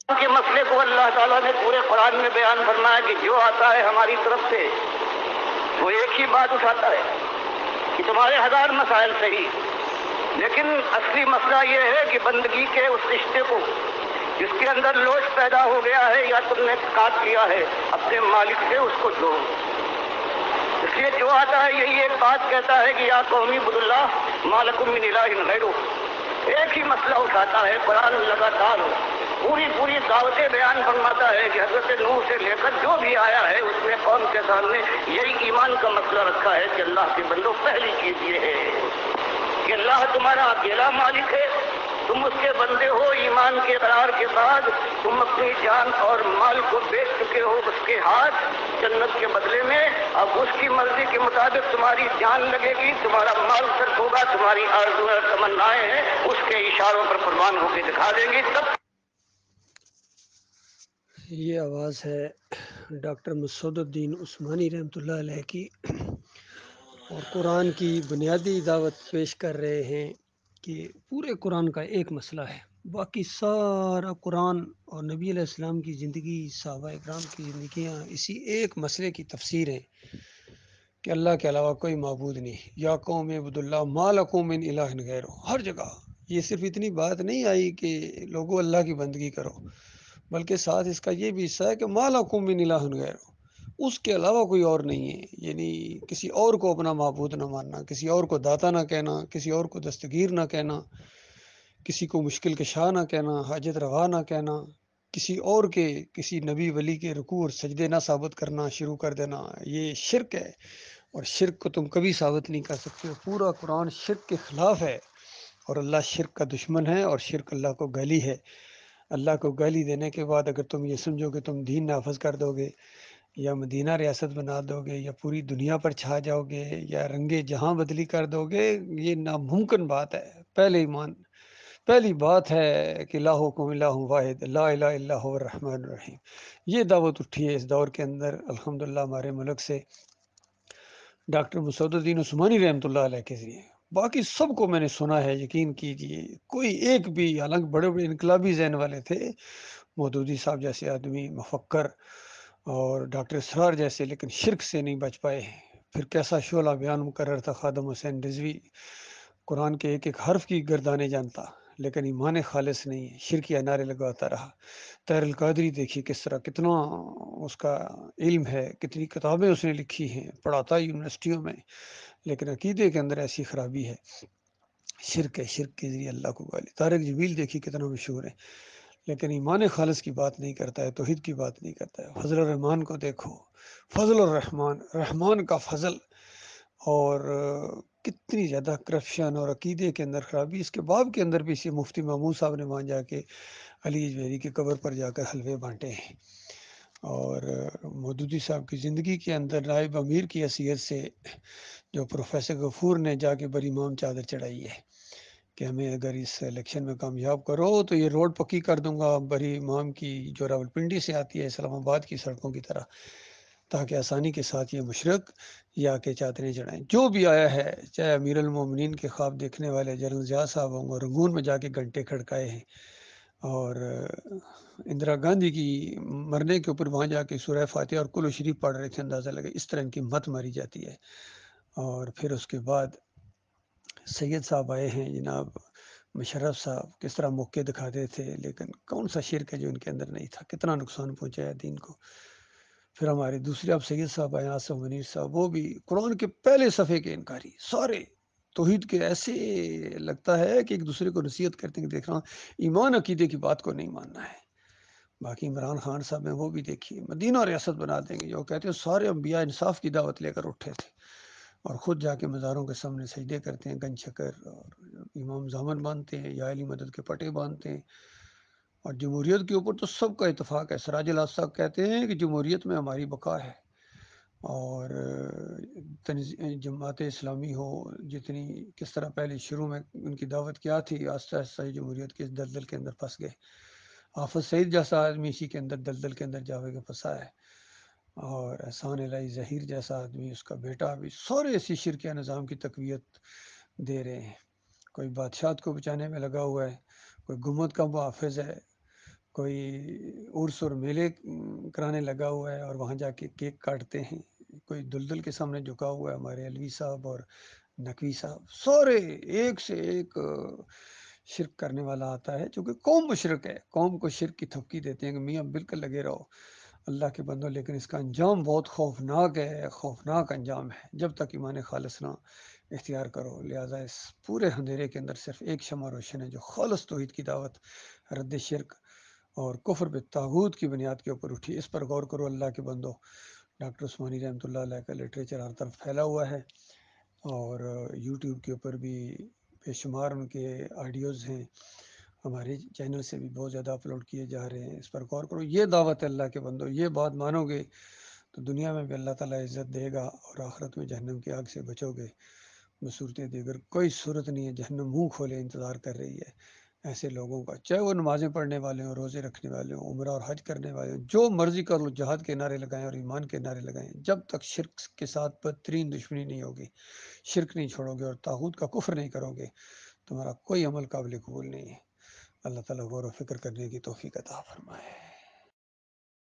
کے مسئلے کو اللہ تعالیٰ نے پورے قرآن میں بیان فرمایا کہ جو آتا ہے ہماری طرف سے وہ ایک ہی بات اٹھاتا ہے کہ تمہارے ہزار مسائل صحیح، لیکن اصلی مسئلہ یہ ہے کہ بندگی کے اس رشتے کو جس کے اندر لوچ پیدا ہو گیا ہے یا تم نے کاٹ لیا ہے اپنے مالک سے، اس کو جوڑو۔ اس لیے جو آتا ہے یہی ایک بات کہتا ہے کہ یا قومی عبد اللہ ما لکم من الہ غیرہ، ایک ہی مسئلہ اٹھاتا ہے۔ قرآن لگاتار پوری دعوتیں بیان فرماتا ہے کہ حضرت نوح سے لے کر جو بھی آیا ہے اس نے قوم کے سامنے یہی ایمان کا مسئلہ رکھا ہے کہ اللہ کے بندوں، پہلی چیز یہ ہے کہ اللہ تمہارا اکیلا مالک ہے، تم اس کے بندے ہو۔ ایمان کے قرار کے بعد تم اپنی جان اور مال کو بیچ چکے ہو اس کے ہاتھ جنت کے بدلے میں۔ اب اس کی مرضی کے مطابق تمہاری جان لگے گی، تمہارا مال خرچ ہوگا، تمہاری آرزویں اور تمنائیں ہیں اس کے اشاروں پر قربان ہو کے دکھا دیں گی۔ تب یہ آواز ہے ڈاکٹر مسعود الدین عثمانی رحمۃ اللہ علیہ کی، اور قرآن کی بنیادی دعوت پیش کر رہے ہیں کہ پورے قرآن کا ایک مسئلہ ہے، باقی سارا قرآن اور نبی علیہ السلام کی زندگی، صحابہ اکرام کی زندگیاں اسی ایک مسئلے کی تفسیر ہیں کہ اللہ کے علاوہ کوئی معبود نہیں۔ یا قوم عبد اللہ ما لکم من الہ غیرہ، ہر جگہ یہ صرف اتنی بات نہیں آئی کہ لوگوں اللہ کی بندگی کرو، بلکہ ساتھ اس کا یہ بھی حصہ ہے کہ ما لکم من الہ غیرہ، اس کے علاوہ کوئی اور نہیں ہے۔ یعنی کسی اور کو اپنا معبود نہ ماننا، کسی اور کو داتا نہ کہنا، کسی اور کو دستگیر نہ کہنا، کسی کو مشکل کشا نہ کہنا، حاجت روا نہ کہنا، کسی اور کے کسی نبی ولی کے رکوع اور سجدے نہ ثابت کرنا شروع کر دینا، یہ شرک ہے، اور شرک کو تم کبھی ثابت نہیں کر سکتے۔ پورا قرآن شرک کے خلاف ہے، اور اللہ شرک کا دشمن ہے، اور شرک اللہ کو گالی ہے۔ اللہ کو گالی دینے کے بعد اگر تم یہ سمجھو کہ تم دین نافذ کر دو گے، یا مدینہ ریاست بنا دو گے، یا پوری دنیا پر چھا جاؤ گے، یا رنگ جہاں بدلی کر دو گے، یہ ناممکن بات ہے۔ پہلی بات ہے کہ لا حکم الہ واحد لا الہ الا هو الرحمن الرحیم۔ یہ دعوت اٹھی ہے اس دور کے اندر الحمدللہ ہمارے ملک سے ڈاکٹر مسعود الدین عثمانی رحمۃ اللہ علیہ کے ذریعے۔ باقی سب کو میں نے سنا ہے، یقین کیجئے کوئی ایک بھی، حالانکہ بڑے بڑے انقلابی ذہن والے تھے، مودودی صاحب جیسے آدمی، مفکر، اور ڈاکٹر اسرار جیسے، لیکن شرک سے نہیں بچ پائے۔ پھر کیسا شعلہ بیان مقرر تھا خادم حسین رضوی، قرآن کے ایک ایک حرف کی گردانے جانتا، لیکن ایمان خالص نہیں ہے، شرکیہ نعرے لگاتا رہا۔ طاہر القادری دیکھیے کس طرح، کتنا اس کا علم ہے، کتنی کتابیں اس نے لکھی ہیں، پڑھاتا ہے یونیورسٹیوں میں، لیکن عقیدے کے اندر ایسی خرابی ہے، شرک ہے، شرک کے ذریعے اللہ کو گالی۔ طارق جمیل دیکھیے کتنا مشہور ہے، لیکن ایمان خالص کی بات نہیں کرتا ہے، توحید کی بات نہیں کرتا ہے۔ فضل الرحمان کو دیکھو، فضل الرحمان، رحمان کا فضل، اور کتنی زیادہ کرپشن اور عقیدے کے اندر خرابی۔ اس کے باب کے اندر بھی اسی مفتی محمود صاحب نے وہاں جا کے علی اجمیری کی قبر پر جا کر حلوے بانٹے ہیں، اور مودودی صاحب کی زندگی کے اندر نائب امیر کی حیثیت سے جو پروفیسر غفور نے جا کے بری امام چادر چڑھائی ہے کہ ہمیں اگر اس الیکشن میں کامیاب کرو تو یہ روڈ پکی کر دوں گا بری امام کی، جو راولپنڈی سے آتی ہے اسلام آباد کی سڑکوں کی طرح، تاکہ آسانی کے ساتھ یہ مشرق یا کے چادریں چڑھائیں۔ جو بھی آیا ہے، چاہے امیر المومنین کے خواب دیکھنے والے جنرل ضیاء صاحب ہوں گے، رنگون میں جا کے گھنٹے کھڑکائے ہیں، اور اندرا گاندھی کی مرنے کے اوپر وہاں جا کے سورہ فاتحہ اور کل شریف پڑھ رہے تھے، اندازہ لگے اس طرح ان کی مت ماری جاتی ہے۔ اور پھر اس کے بعد سید صاحب آئے ہیں، جناب مشرف صاحب کس طرح موقع دکھاتے تھے، لیکن کون سا شرک ہے جو ان کے اندر نہیں تھا، کتنا نقصان پہنچایا دین کو۔ پھر ہمارے دوسرے اب سید صاحب آئے، آصف منیر صاحب، وہ بھی قرآن کے پہلے صفحے کے انکاری، سارے توحید کے ایسے لگتا ہے کہ ایک دوسرے کو نصیحت کرتے ہیں کہ دیکھ رہا ہوں ایمان عقیدے کی بات کو نہیں ماننا ہے۔ باقی عمران خان صاحب ہیں، وہ بھی دیکھیے مدینہ ریاست بنا دیں گے، جو کہتے ہیں سارے انبیاء انصاف کی دعوت لے کر اٹھے تھے، اور خود جا کے مزاروں کے سامنے سجدے کرتے ہیں، گن شکر اور امام زامن باندھتے ہیں، یا علی مدد کے پٹے باندھتے ہیں۔ اور جمہوریت کے اوپر تو سب کا اتفاق ہے، سراج الحق صاحب کہتے ہیں کہ جمہوریت میں ہماری بقا ہے، اور جماعت اسلامی ہو جتنی، کس طرح پہلے شروع میں ان کی دعوت کیا تھی، آہستہ آہستہ جمہوریت کے اس دلدل کے اندر پھنس گئے۔ حافظ سعید جیسا آدمی اسی کے اندر دلدل کے اندر جاوے کے پھنسا ہے، اور احسان الہی ظہیر جیسا آدمی، اس کا بیٹا بھی، سارے اسی شرکیہ نظام کی تقویت دے رہے ہیں۔ کوئی بادشاہت کو بچانے میں لگا ہوا ہے، کوئی گمت کا محافظ ہے، کوئی عرس اور میلے کرانے لگا ہوا ہے اور وہاں جا کے کیک کاٹتے ہیں، کوئی دلدل کے سامنے جھکا ہوا ہے، ہمارے علوی صاحب اور نقوی صاحب سورے ایک سے ایک شرک کرنے والا آتا ہے، چونکہ قوم مشرک ہے، قوم کو شرک کی تھپکی دیتے ہیں کہ میاں بالکل لگے رہو اللہ کے بندوں، لیکن اس کا انجام بہت خوفناک ہے، خوفناک انجام ہے جب تک ایمان خالص نہ اختیار کرو۔ لہٰذا اس پورے اندھیرے کے اندر صرف ایک شمع روشن ہے جو خالص توحید کی دعوت، رد شرک اور کفر بالطاغوت کی بنیاد کے اوپر اٹھی۔ اس پر غور کرو اللہ کے بندو۔ ڈاکٹر عثمانی رحمۃ اللہ علیہ کا لٹریچر ہر طرف پھیلا ہوا ہے، اور یوٹیوب کے اوپر بھی بے شمار ان کے آڈیوز ہیں، ہمارے چینل سے بھی بہت زیادہ اپلوڈ کیے جا رہے ہیں۔ اس پر غور کرو، یہ دعوت ہے اللہ کے بندو، یہ بات مانو گے تو دنیا میں بھی اللہ تعالیٰ عزت دے گا، اور آخرت میں جہنم کی آگ سے بچو گے۔ بصورتیں دیگر کوئی صورت نہیں ہے، جہنم منہ کھولے انتظار کر رہی ہے ایسے لوگوں کا، چاہے وہ نمازیں پڑھنے والے ہوں، روزے رکھنے والے ہوں، عمرہ اور حج کرنے والے ہوں، جو مرضی کر لو، جہاد کے نعرے لگائیں اور ایمان کے نعرے لگائیں، جب تک شرک کے ساتھ بدترین دشمنی نہیں ہوگی، شرک نہیں چھوڑو گے اور طاغوت کا کفر نہیں کرو گے، تمہارا کوئی عمل قابل قبول نہیں ہے۔ اللہ تعالیٰ غور و فکر کرنے کی توفیق عطا فرمائے۔